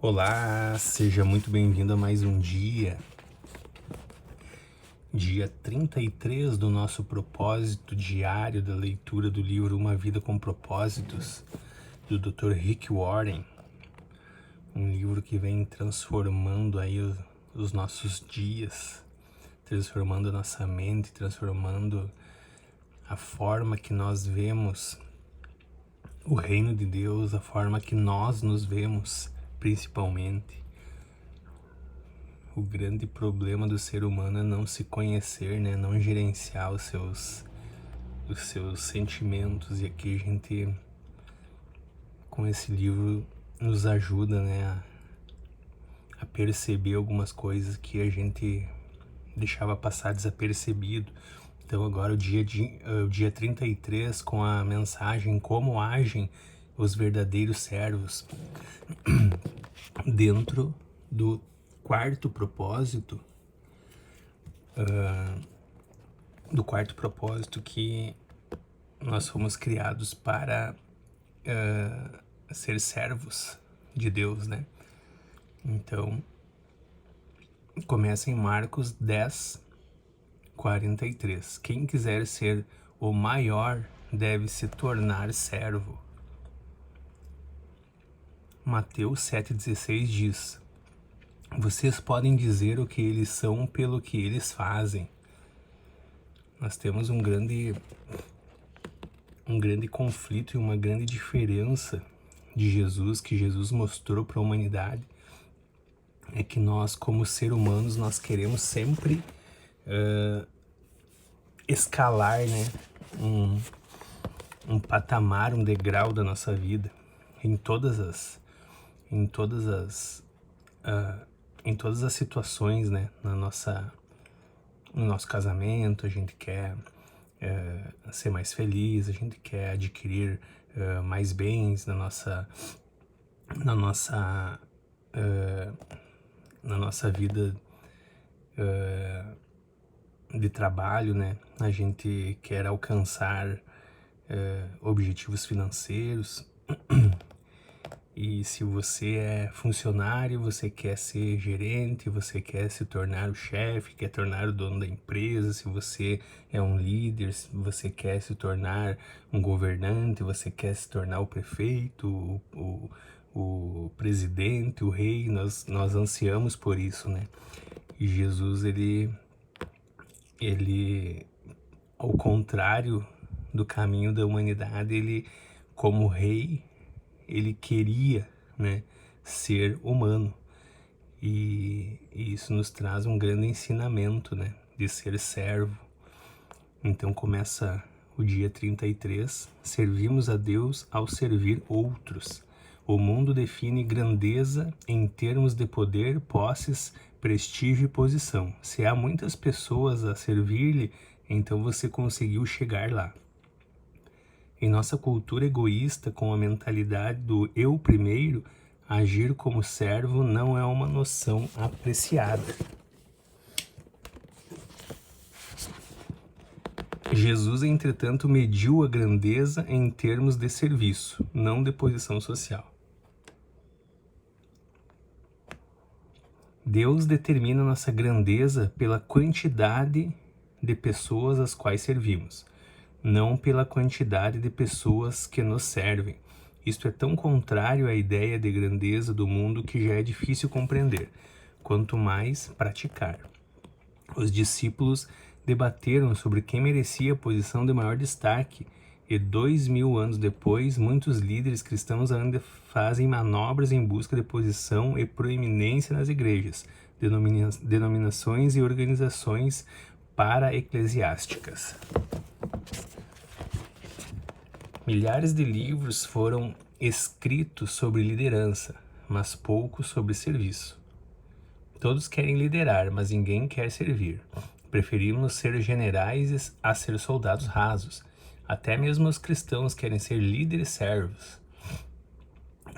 Olá, seja muito bem-vindo a mais um dia 33 do nosso propósito diário da leitura do livro Uma Vida com Propósitos, do Dr. Rick Warren, um livro que vem transformando aí os nossos dias, transformando a nossa mente, transformando a forma que nós vemos o reino de Deus, a forma que nós nos vemos, principalmente. O grande problema do ser humano é não se conhecer, né? Não gerenciar os seus sentimentos. E aqui a gente, com esse livro, nos ajuda, né? A perceber algumas coisas que a gente deixava passar desapercebido. Então agora o dia 33 com a mensagem Como agem os verdadeiros servos. Dentro do quarto propósito, que nós fomos criados para ser servos de Deus, né? Então, começa em Marcos 10, 43. Quem quiser ser o maior deve se tornar servo. Mateus 7,16 diz: vocês podem dizer o que eles são pelo que eles fazem. Nós temos um grande conflito e uma grande diferença de Jesus, que Jesus mostrou para a humanidade, é que nós, como seres humanos, nós queremos sempre escalar, né, um patamar, um degrau da nossa vida, em todas as situações, né, no nosso casamento. A gente quer ser mais feliz, a gente quer adquirir mais bens na nossa vida de trabalho, né? A gente quer alcançar objetivos financeiros. E se você é funcionário, você quer ser gerente, você quer se tornar o chefe, quer tornar o dono da empresa. Se você é um líder, se você quer se tornar um governante, você quer se tornar o prefeito, o presidente, o rei. Nós ansiamos por isso, né? E Jesus, ele ao contrário do caminho da humanidade, ele, como rei, ele queria, né, ser humano. E isso nos traz um grande ensinamento, né, de ser servo. Então começa o dia 33, servimos a Deus ao servir outros. O mundo define grandeza em termos de poder, posses, prestígio e posição. Se há muitas pessoas a servir-lhe, então você conseguiu chegar lá. Em nossa cultura egoísta, com a mentalidade do eu primeiro, agir como servo não é uma noção apreciada. Jesus, entretanto, mediu a grandeza em termos de serviço, não de posição social. Deus determina nossa grandeza pela quantidade de pessoas às quais servimos, não pela quantidade de pessoas que nos servem. Isto é tão contrário à ideia de grandeza do mundo que já é difícil compreender, quanto mais praticar. Os discípulos debateram sobre quem merecia a posição de maior destaque, e 2000 anos depois, muitos líderes cristãos ainda fazem manobras em busca de posição e proeminência nas igrejas, denominações e organizações para-eclesiásticas. Milhares de livros foram escritos sobre liderança, mas poucos sobre serviço. Todos querem liderar, mas ninguém quer servir. Preferimos ser generais a ser soldados rasos. Até mesmo os cristãos querem ser líderes servos,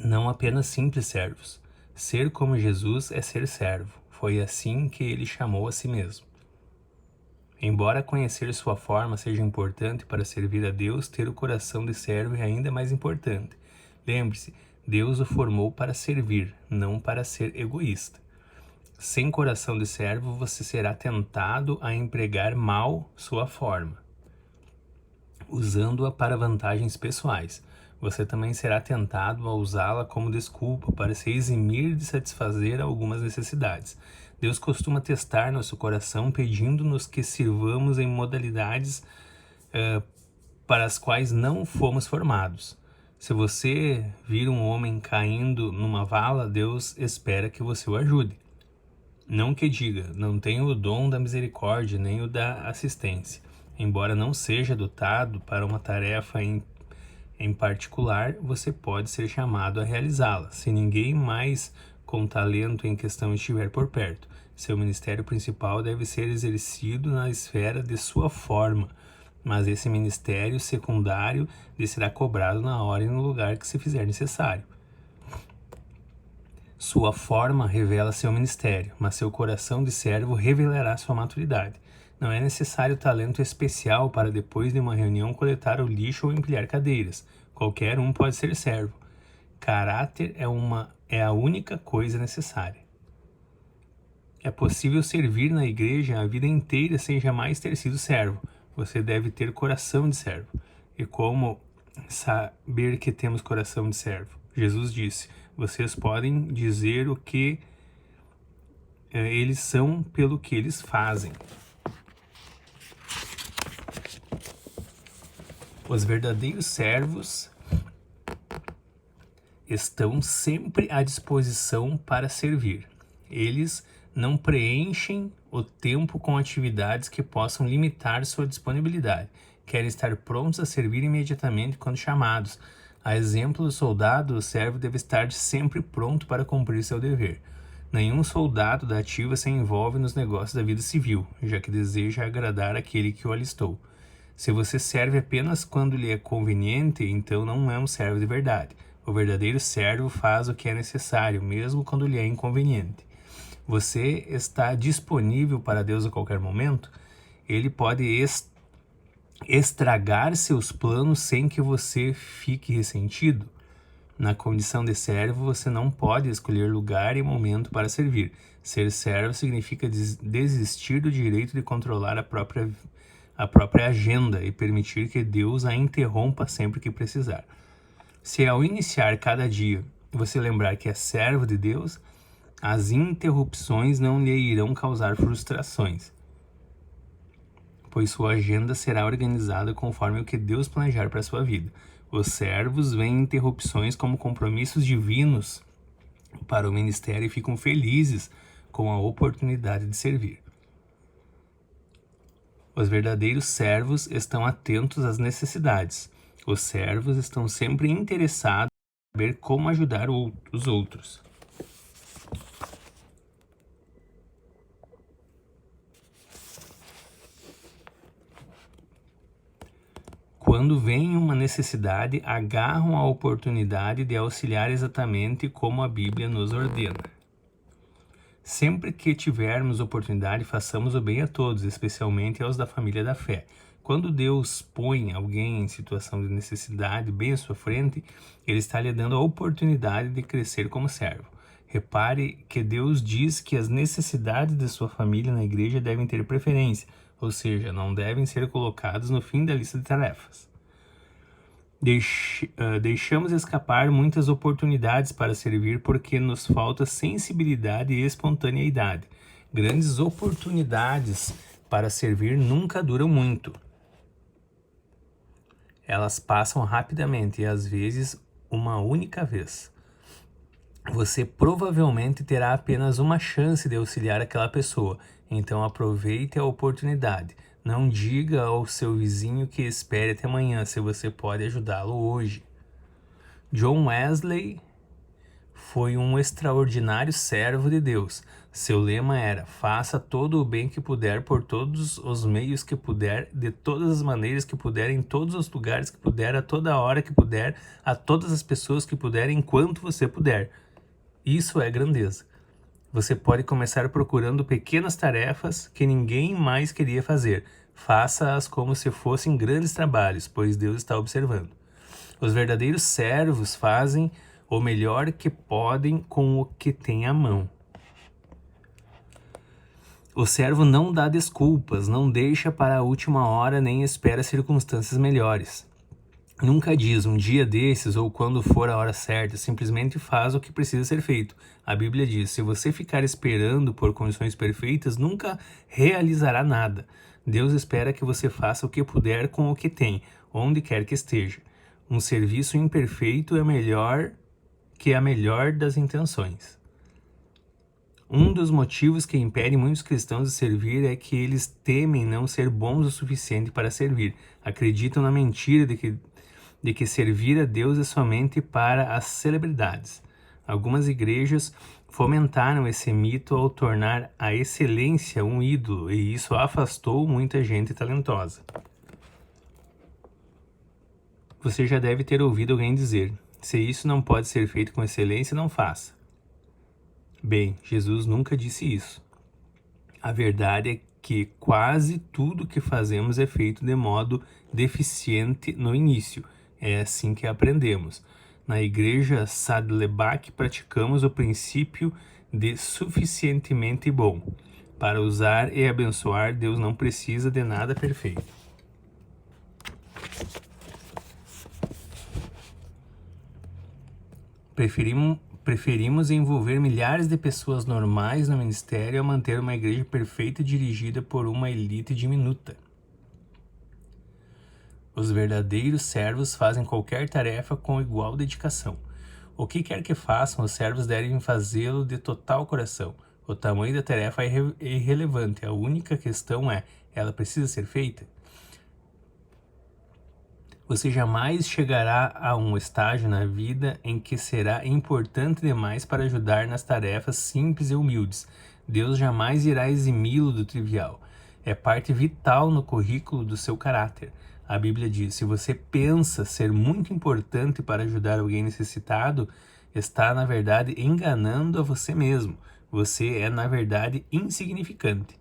não apenas simples servos. Ser como Jesus é ser servo. Foi assim que ele chamou a si mesmo. Embora conhecer sua forma seja importante para servir a Deus, ter o coração de servo é ainda mais importante. Lembre-se, Deus o formou para servir, não para ser egoísta. Sem coração de servo, você será tentado a empregar mal sua forma, usando-a para vantagens pessoais. Você também será tentado a usá-la como desculpa para se eximir de satisfazer algumas necessidades. Deus costuma testar nosso coração pedindo-nos que sirvamos em modalidades para as quais não fomos formados. Se você vir um homem caindo numa vala, Deus espera que você o ajude. Não que diga, não tenho o dom da misericórdia nem o da assistência. Embora não seja dotado para uma tarefa em particular, você pode ser chamado a realizá-la, se ninguém mais com talento em questão estiver por perto. Seu ministério principal deve ser exercido na esfera de sua forma, mas esse ministério secundário lhe será cobrado na hora e no lugar que se fizer necessário. Sua forma revela seu ministério, mas seu coração de servo revelará sua maturidade. Não é necessário talento especial para depois de uma reunião coletar o lixo ou empilhar cadeiras. Qualquer um pode ser servo. Caráter é a única coisa necessária. É possível servir na igreja a vida inteira sem jamais ter sido servo. Você deve ter coração de servo. E como saber que temos coração de servo? Jesus disse: vocês podem dizer o que eles são pelo que eles fazem. Os verdadeiros servos estão sempre à disposição para servir. Eles não preenchem o tempo com atividades que possam limitar sua disponibilidade. Querem estar prontos a servir imediatamente quando chamados. A exemplo do soldado, o servo deve estar sempre pronto para cumprir seu dever. Nenhum soldado da ativa se envolve nos negócios da vida civil, já que deseja agradar aquele que o alistou. Se você serve apenas quando lhe é conveniente, então não é um servo de verdade. O verdadeiro servo faz o que é necessário, mesmo quando lhe é inconveniente. Você está disponível para Deus a qualquer momento? Ele pode estragar seus planos sem que você fique ressentido? Na condição de servo, você não pode escolher lugar e momento para servir. Ser servo significa desistir do direito de controlar a própria agenda e permitir que Deus a interrompa sempre que precisar. Se ao iniciar cada dia você lembrar que é servo de Deus, as interrupções não lhe irão causar frustrações, pois sua agenda será organizada conforme o que Deus planejar para sua vida. Os servos veem interrupções como compromissos divinos para o ministério e ficam felizes com a oportunidade de servir. Os verdadeiros servos estão atentos às necessidades. Os servos estão sempre interessados em saber como ajudar os outros. Quando vem uma necessidade, agarram a oportunidade de auxiliar exatamente como a Bíblia nos ordena. Sempre que tivermos oportunidade, façamos o bem a todos, especialmente aos da família da fé. Quando Deus põe alguém em situação de necessidade bem à sua frente, Ele está lhe dando a oportunidade de crescer como servo. Repare que Deus diz que as necessidades de sua família na igreja devem ter preferência, ou seja, não devem ser colocados no fim da lista de tarefas. Deixamos escapar muitas oportunidades para servir porque nos falta sensibilidade e espontaneidade. Grandes oportunidades para servir nunca duram muito. Elas passam rapidamente e às vezes uma única vez. Você provavelmente terá apenas uma chance de auxiliar aquela pessoa, então aproveite a oportunidade. Não diga ao seu vizinho que espere até amanhã, se você pode ajudá-lo hoje. John Wesley foi um extraordinário servo de Deus. Seu lema era: faça todo o bem que puder, por todos os meios que puder, de todas as maneiras que puder, em todos os lugares que puder, a toda hora que puder, a todas as pessoas que puder, enquanto você puder. Isso é grandeza. Você pode começar procurando pequenas tarefas que ninguém mais queria fazer. Faça-as como se fossem grandes trabalhos, pois Deus está observando. Os verdadeiros servos fazem o melhor que podem com o que têm à mão. O servo não dá desculpas, não deixa para a última hora nem espera circunstâncias melhores. Nunca diz um dia desses ou quando for a hora certa, simplesmente faz o que precisa ser feito. A Bíblia diz: se você ficar esperando por condições perfeitas, nunca realizará nada. Deus espera que você faça o que puder com o que tem, onde quer que esteja. Um serviço imperfeito é melhor que a melhor das intenções. Um dos motivos que impede muitos cristãos de servir é que eles temem não ser bons o suficiente para servir. Acreditam na mentira de que servir a Deus é somente para as celebridades. Algumas igrejas fomentaram esse mito ao tornar a excelência um ídolo, e isso afastou muita gente talentosa. Você já deve ter ouvido alguém dizer: se isso não pode ser feito com excelência, não faça. Bem, Jesus nunca disse isso. A verdade é que quase tudo que fazemos é feito de modo deficiente no início. É assim que aprendemos. Na igreja Saddleback praticamos o princípio de suficientemente bom. Para usar e abençoar, Deus não precisa de nada perfeito. Preferimos envolver milhares de pessoas normais no ministério a manter uma igreja perfeita dirigida por uma elite diminuta. Os verdadeiros servos fazem qualquer tarefa com igual dedicação. O que quer que façam, os servos devem fazê-lo de total coração. O tamanho da tarefa é irrelevante. A única questão é: ela precisa ser feita? Você jamais chegará a um estágio na vida em que será importante demais para ajudar nas tarefas simples e humildes. Deus jamais irá eximi-lo do trivial. É parte vital no currículo do seu caráter. A Bíblia diz: se você pensa ser muito importante para ajudar alguém necessitado, está, na verdade, enganando a você mesmo. Você é, na verdade, insignificante.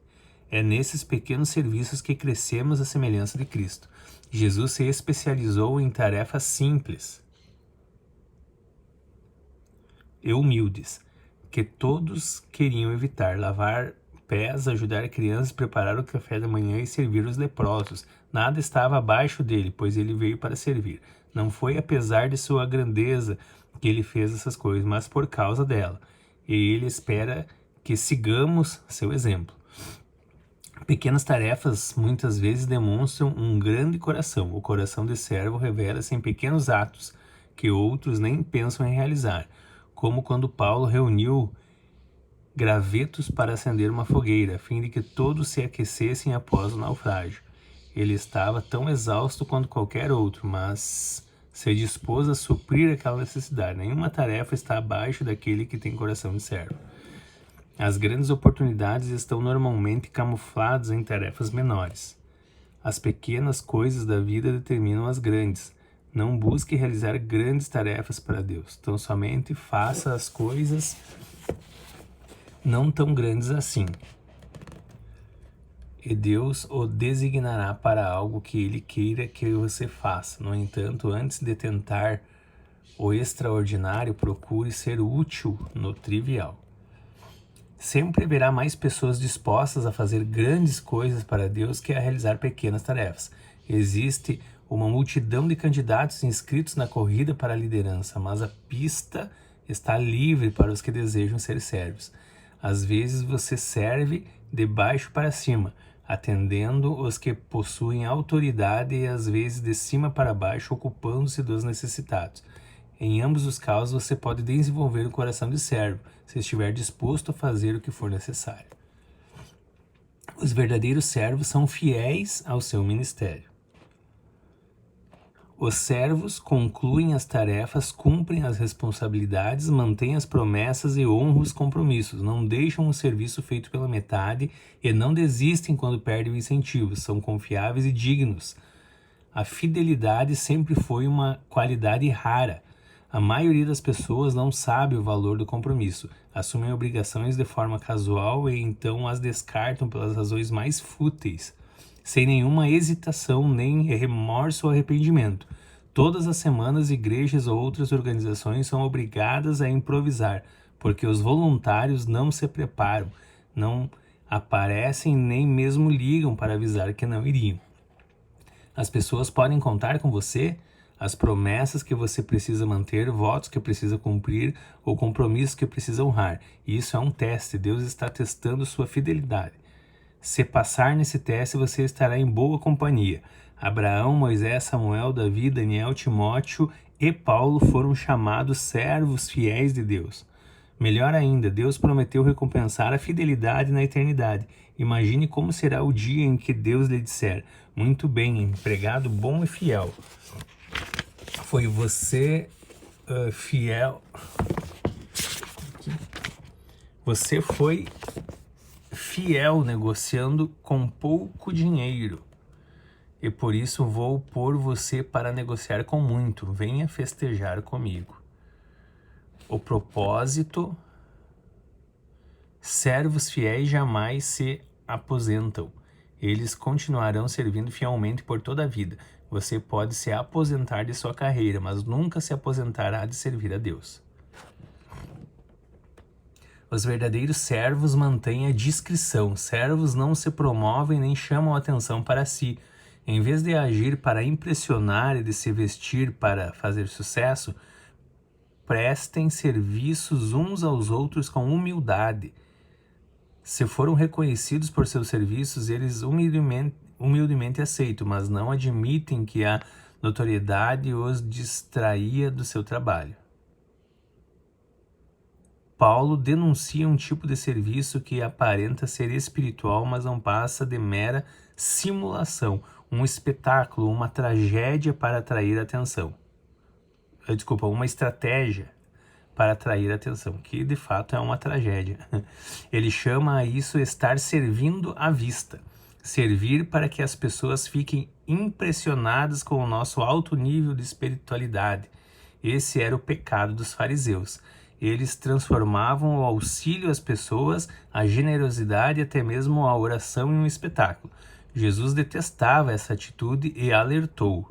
É nesses pequenos serviços que crescemos à semelhança de Cristo. Jesus se especializou em tarefas simples e humildes, que todos queriam evitar: lavar pés, ajudar crianças, preparar o café da manhã e servir os leprosos. Nada estava abaixo dele, pois ele veio para servir. Não foi apesar de sua grandeza que ele fez essas coisas, mas por causa dela. E ele espera que sigamos seu exemplo. Pequenas tarefas muitas vezes demonstram um grande coração. O coração de servo revela-se em pequenos atos que outros nem pensam em realizar, como quando Paulo reuniu gravetos para acender uma fogueira, a fim de que todos se aquecessem após o naufrágio. Ele estava tão exausto quanto qualquer outro, mas se dispôs a suprir aquela necessidade. Nenhuma tarefa está abaixo daquele que tem coração de servo. As grandes oportunidades estão normalmente camufladas em tarefas menores. As pequenas coisas da vida determinam as grandes. Não busque realizar grandes tarefas para Deus. Então somente faça as coisas não tão grandes assim. E Deus o designará para algo que Ele queira que você faça. No entanto, antes de tentar o extraordinário, procure ser útil no trivial. Sempre haverá mais pessoas dispostas a fazer grandes coisas para Deus que a realizar pequenas tarefas. Existe uma multidão de candidatos inscritos na corrida para a liderança, mas a pista está livre para os que desejam ser servos. Às vezes você serve de baixo para cima, atendendo os que possuem autoridade, e às vezes de cima para baixo, ocupando-se dos necessitados. Em ambos os casos, você pode desenvolver o coração de servo, se estiver disposto a fazer o que for necessário. Os verdadeiros servos são fiéis ao seu ministério. Os servos concluem as tarefas, cumprem as responsabilidades, mantêm as promessas e honram os compromissos. Não deixam o serviço feito pela metade e não desistem quando perdem o incentivo. São confiáveis e dignos. A fidelidade sempre foi uma qualidade rara. A maioria das pessoas não sabe o valor do compromisso, assumem obrigações de forma casual e então as descartam pelas razões mais fúteis, sem nenhuma hesitação, nem remorso ou arrependimento. Todas as semanas, igrejas ou outras organizações são obrigadas a improvisar, porque os voluntários não se preparam, não aparecem nem mesmo ligam para avisar que não iriam. As pessoas podem contar com você, as promessas que você precisa manter, votos que precisa cumprir ou compromissos que precisa honrar. E isso é um teste, Deus está testando sua fidelidade. Se passar nesse teste, você estará em boa companhia. Abraão, Moisés, Samuel, Davi, Daniel, Timóteo e Paulo foram chamados servos fiéis de Deus. Melhor ainda, Deus prometeu recompensar a fidelidade na eternidade. Imagine como será o dia em que Deus lhe disser: muito bem, empregado bom e fiel. Foi você fiel. Você foi fiel negociando com pouco dinheiro. E por isso vou pôr você para negociar com muito. Venha festejar comigo. O propósito: servos fiéis jamais se aposentam. Eles continuarão servindo fielmente por toda a vida. Você pode se aposentar de sua carreira, mas nunca se aposentará de servir a Deus. Os verdadeiros servos mantêm a discrição. Servos não se promovem nem chamam atenção para si. Em vez de agir para impressionar e de se vestir para fazer sucesso, prestem serviços uns aos outros com humildade. Se foram reconhecidos por seus serviços, eles humildemente aceitam, mas não admitem que a notoriedade os distraía do seu trabalho. Paulo denuncia um tipo de serviço que aparenta ser espiritual, mas não passa de mera simulação, um espetáculo, uma tragédia para atrair atenção. Uma estratégia para atrair atenção, que de fato é uma tragédia. Ele chama a isso estar servindo à vista. Servir para que as pessoas fiquem impressionadas com o nosso alto nível de espiritualidade. Esse era o pecado dos fariseus. Eles transformavam o auxílio às pessoas, a generosidade e até mesmo a oração em um espetáculo. Jesus detestava essa atitude e alertou: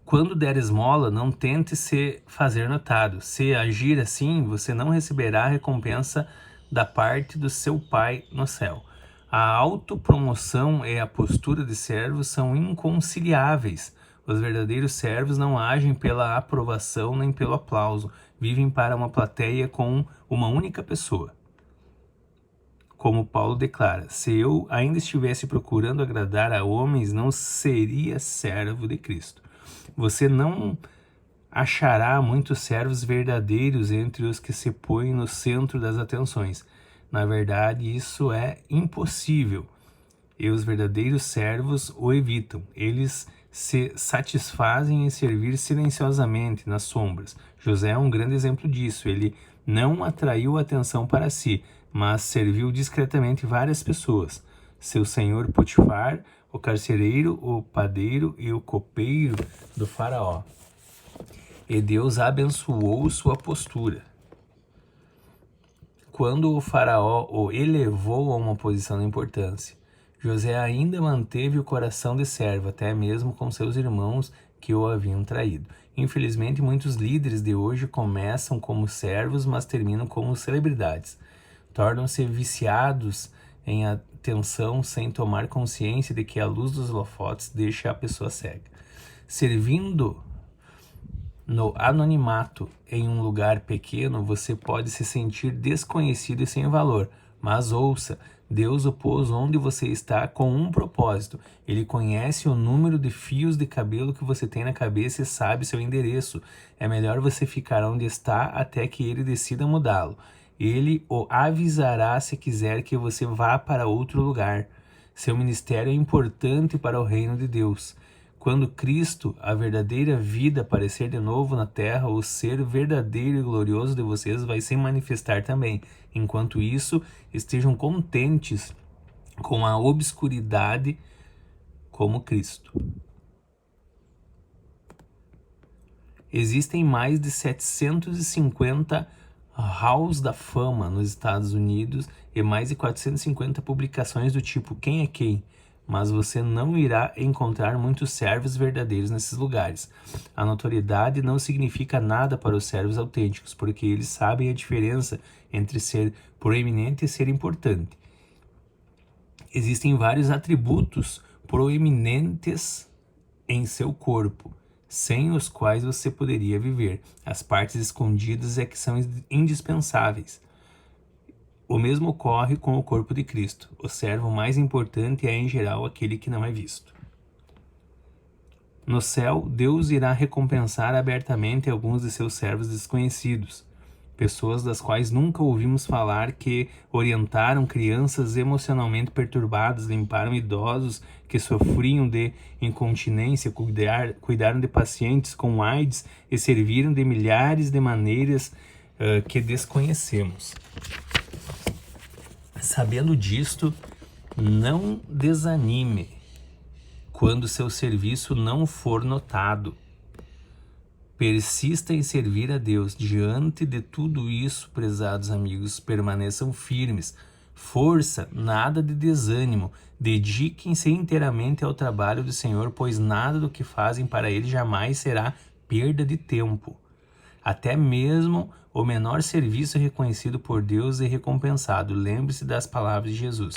quando der esmola, não tente se fazer notado. Se agir assim, você não receberá a recompensa da parte do seu Pai no céu. A autopromoção e a postura de servo são inconciliáveis. Os verdadeiros servos não agem pela aprovação nem pelo aplauso. Vivem para uma plateia com uma única pessoa. Como Paulo declara: se eu ainda estivesse procurando agradar a homens, não seria servo de Cristo. Você não achará muitos servos verdadeiros entre os que se põem no centro das atenções. Na verdade, isso é impossível. E os verdadeiros servos o evitam. Eles se satisfazem em servir silenciosamente nas sombras. José é um grande exemplo disso. Ele não atraiu atenção para si, mas serviu discretamente várias pessoas. Seu senhor Potifar, o carcereiro, o padeiro e o copeiro do faraó. E Deus abençoou sua postura. Quando o faraó o elevou a uma posição de importância, José ainda manteve o coração de servo, até mesmo com seus irmãos que o haviam traído. Infelizmente, muitos líderes de hoje começam como servos, mas terminam como celebridades. Tornam-se viciados em atenção sem tomar consciência de que a luz dos holofotes deixa a pessoa cega. Servindo no anonimato em um lugar pequeno, você pode se sentir desconhecido e sem valor. Mas ouça, Deus o pôs onde você está com um propósito. Ele conhece o número de fios de cabelo que você tem na cabeça e sabe seu endereço. É melhor você ficar onde está até que ele decida mudá-lo. Ele o avisará se quiser que você vá para outro lugar. Seu ministério é importante para o reino de Deus. Quando Cristo, a verdadeira vida, aparecer de novo na terra, o ser verdadeiro e glorioso de vocês vai se manifestar também. Enquanto isso, estejam contentes com a obscuridade como Cristo. Existem mais de 750 halls da fama nos Estados Unidos e mais de 450 publicações do tipo Quem é Quem? mas você não irá encontrar muitos servos verdadeiros nesses lugares. A notoriedade não significa nada para os servos autênticos, porque eles sabem a diferença entre ser proeminente e ser importante. Existem vários atributos proeminentes em seu corpo, sem os quais você poderia viver. As partes escondidas é que são indispensáveis. O mesmo ocorre com o corpo de Cristo. O servo mais importante é, em geral, aquele que não é visto. No céu, Deus irá recompensar abertamente alguns de seus servos desconhecidos, pessoas das quais nunca ouvimos falar, que orientaram crianças emocionalmente perturbadas, limparam idosos que sofriam de incontinência, cuidaram de pacientes com AIDS e serviram de milhares de maneiras que desconhecemos. Sabendo disto, não desanime quando seu serviço não for notado. Persista em servir a Deus. Diante de tudo isso, prezados amigos, permaneçam firmes. Força, nada de desânimo. Dediquem-se inteiramente ao trabalho do Senhor, pois nada do que fazem para Ele jamais será perda de tempo. Até mesmo o menor serviço é reconhecido por Deus e recompensado. Lembre-se das palavras de Jesus.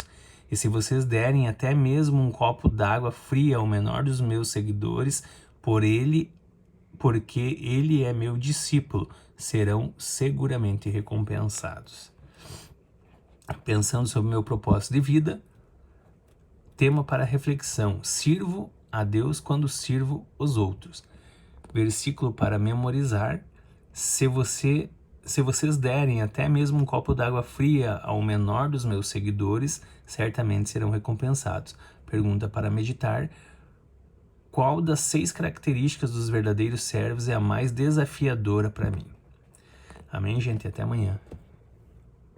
E se vocês derem até mesmo um copo d'água fria ao menor dos meus seguidores, porque ele é meu discípulo, serão seguramente recompensados. Pensando sobre o meu propósito de vida, tema para reflexão: sirvo a Deus quando sirvo os outros. Versículo para memorizar: se vocês derem até mesmo um copo d'água fria ao menor dos meus seguidores, certamente serão recompensados. Pergunta para meditar: qual das 6 características dos verdadeiros servos é a mais desafiadora para mim? Amém, gente? Até amanhã.